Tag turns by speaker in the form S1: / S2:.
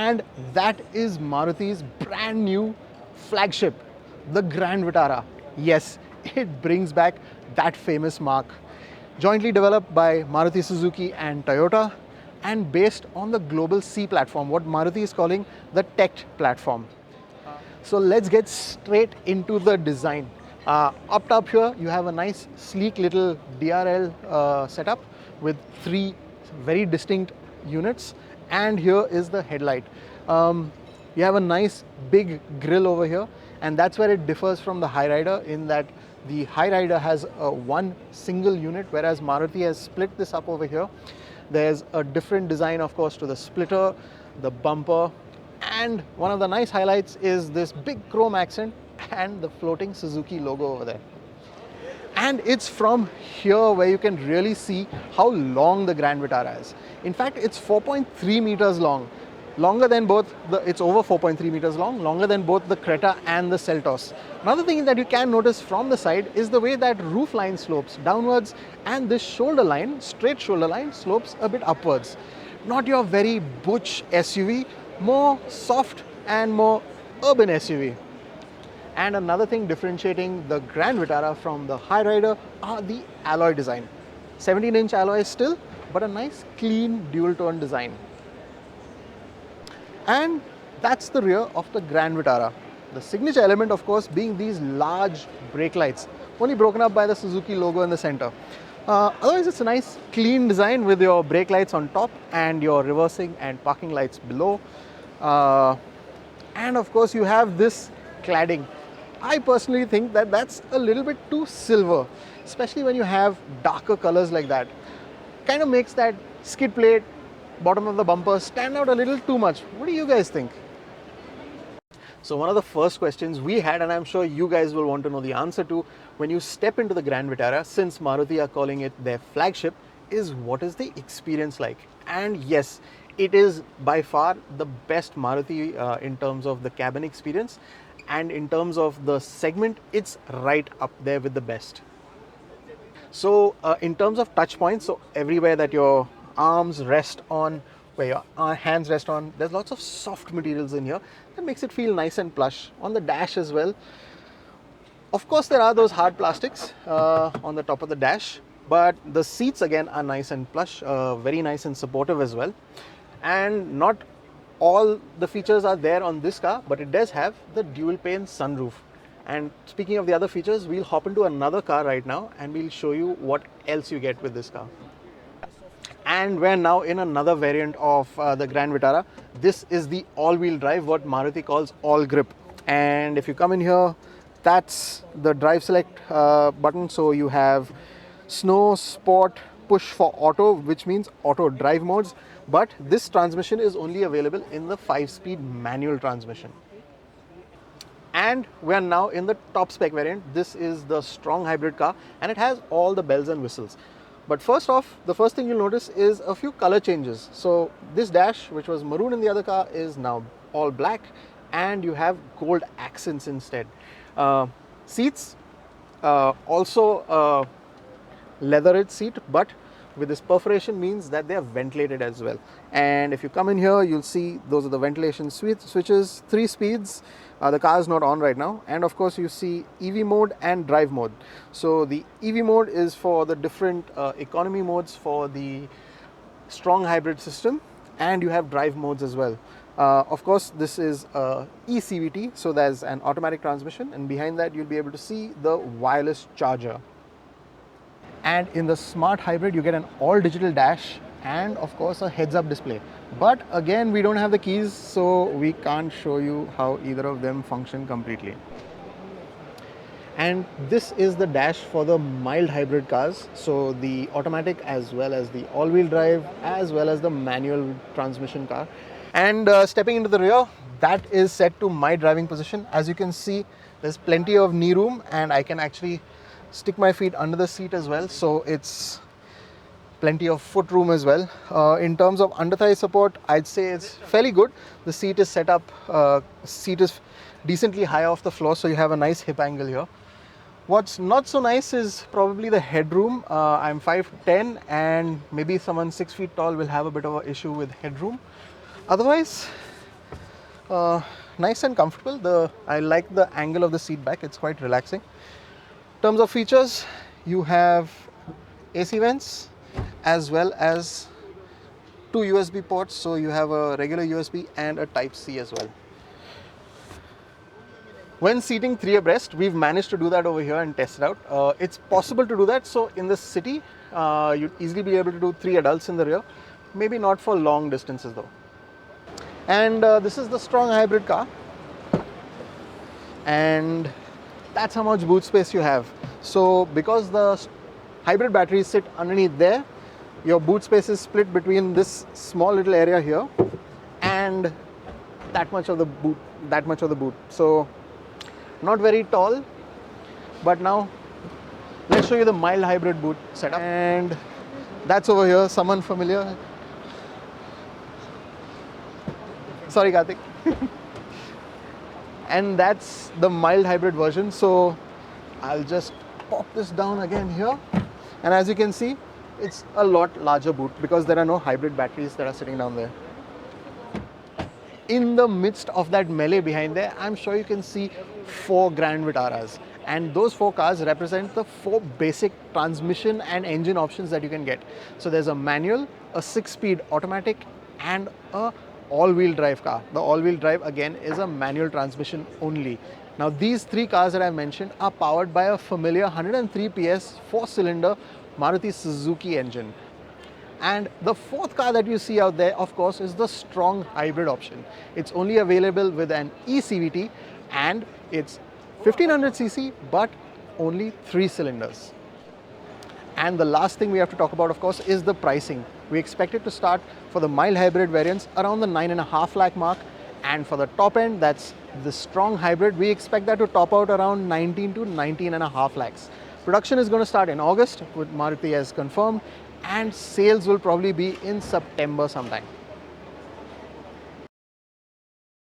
S1: and that is Maruti's brand new flagship, the Grand Vitara. Yes, it brings back that famous mark. Jointly developed by Maruti Suzuki and Toyota and based on the global C platform, what Maruti is calling the TECT platform. So let's get straight into the design. Up top here, you have a nice sleek little DRL setup with three very distinct units, and here is the headlight. You have a nice big grille over here, and that's where it differs from the Hyryder, in that the Hyryder has one single unit, whereas Maruti has split this up over here. There's a different design, of course, to the splitter, the bumper, and one of the nice highlights is this big chrome accent and the floating Suzuki logo over there. And it's from here where you can really see how long the Grand Vitara is. In fact, it's 4.3 meters long. Longer than both it's over 4.3 meters long, longer than both the Creta and the Seltos. Another thing that you can notice from the side is the way that roof line slopes downwards, and this shoulder line, straight shoulder line, slopes a bit upwards. Not your very butch SUV, more soft and more urban SUV. And another thing differentiating the Grand Vitara from the Hyryder are the alloy design. 17-inch alloy still, but a nice clean dual tone design. And that's the rear of the Grand Vitara. The signature element, of course, being these large brake lights, only broken up by the Suzuki logo in the center. Otherwise, it's a nice clean design with your brake lights on top and your reversing and parking lights below. And of course, you have this cladding. I personally think that that's a little bit too silver, especially when you have darker colors like that. Kind of makes that skid plate, bottom of the bumper stand out a little too much. What do you guys think? So one of the first questions we had, and I'm sure you guys will want to know the answer to, when you step into the Grand Vitara, since Maruti are calling it their flagship, is what is the experience like? And yes, it is by far the best Maruti in terms of the cabin experience, and in terms of the segment, it's right up there with the best. So in terms of touch points, so everywhere that your arms rest on, where your hands rest on, there's lots of soft materials in here that makes it feel nice and plush. On the dash as well, of course there are those hard plastics on the top of the dash, but the seats again are nice and plush, very nice and supportive as well. And not all the features are there on this car, but it does have the dual pane sunroof. And speaking of the other features, we'll hop into another car right now and we'll show you what else you get with this car. And we're now in another variant of the Grand Vitara. This is the all-wheel drive, what Maruti calls AllGrip. And if you come in here, that's the drive select button. So you have snow, sport, push for auto, which means auto drive modes. But this transmission is only available in the 5-speed manual transmission. And we are now in the top spec variant. This is the strong hybrid car, and it has all the bells and whistles. But first off, the first thing you'll notice is a few color changes. So this dash, which was maroon in the other car, is now all black, and you have gold accents instead. Seats, also leathered seat, but with this perforation means that they are ventilated as well. And if you come in here, you'll see those are the ventilation switches, 3 speeds. The car is not on right now, and of course you see EV mode and drive mode. So the EV mode is for the different economy modes for the strong hybrid system, and you have drive modes as well. Of course, this is eCVT, so there's an automatic transmission, and behind that you'll be able to see the wireless charger. And in the smart hybrid, you get an all digital dash and of course a heads-up display. But again, we don't have the keys, so we can't show you how either of them function completely. And this is the dash for the mild hybrid cars, so the automatic as well as the all-wheel drive as well as the manual transmission car. And stepping into the rear, that is set to my driving position. As you can see, there's plenty of knee room, and I can actually stick my feet under the seat as well, so it's plenty of foot room as well. In terms of under thigh support, I'd say it's fairly good. The seat is set up, seat is decently high off the floor, so you have a nice hip angle here. What's not so nice is probably the headroom. I'm 5'10", and maybe someone 6 feet tall will have a bit of an issue with headroom. Otherwise, Nice and comfortable. I like the angle of the seat back. It's quite relaxing. In terms of features, you have AC vents as well as two USB ports. So you have a regular USB and a Type C as well. When seating 3 abreast, we've managed to do that over here and test it out. It's possible to do that. So in the city, you'd easily be able to do 3 adults in the rear. Maybe not for long distances though. And this is the strong hybrid car. And that's how much boot space you have. So because the hybrid batteries sit underneath there, your boot space is split between this small little area here and that much of the boot. So not very tall, but now let's show you the mild hybrid boot setup. And that's over here, someone familiar. Sorry, Karthik. And that's the mild hybrid version. So I'll just pop this down again here. And as you can see, it's a lot larger boot because there are no hybrid batteries that are sitting down there. In the midst of that melee behind there, I'm sure you can see 4 Grand Vitaras. And those 4 cars represent the 4 basic transmission and engine options that you can get. So there's a manual, a 6-speed automatic, and a all-wheel drive car. The all-wheel drive again is a manual transmission only. Now these 3 cars that I mentioned are powered by a familiar 103 PS 4-cylinder Maruti Suzuki engine. And the 4th car that you see out there, of course, is the strong hybrid option. It's only available with an eCVT and it's 1500cc but only 3 cylinders. And the last thing we have to talk about, of course, is the pricing. We expect it to start for the mild hybrid variants around the 9.5 lakh mark, and for the top end, that's the strong hybrid, we expect that to top out around 19 to 19.5 lakhs. Production is going to start in August, with Maruti as confirmed, and sales will probably be in September sometime.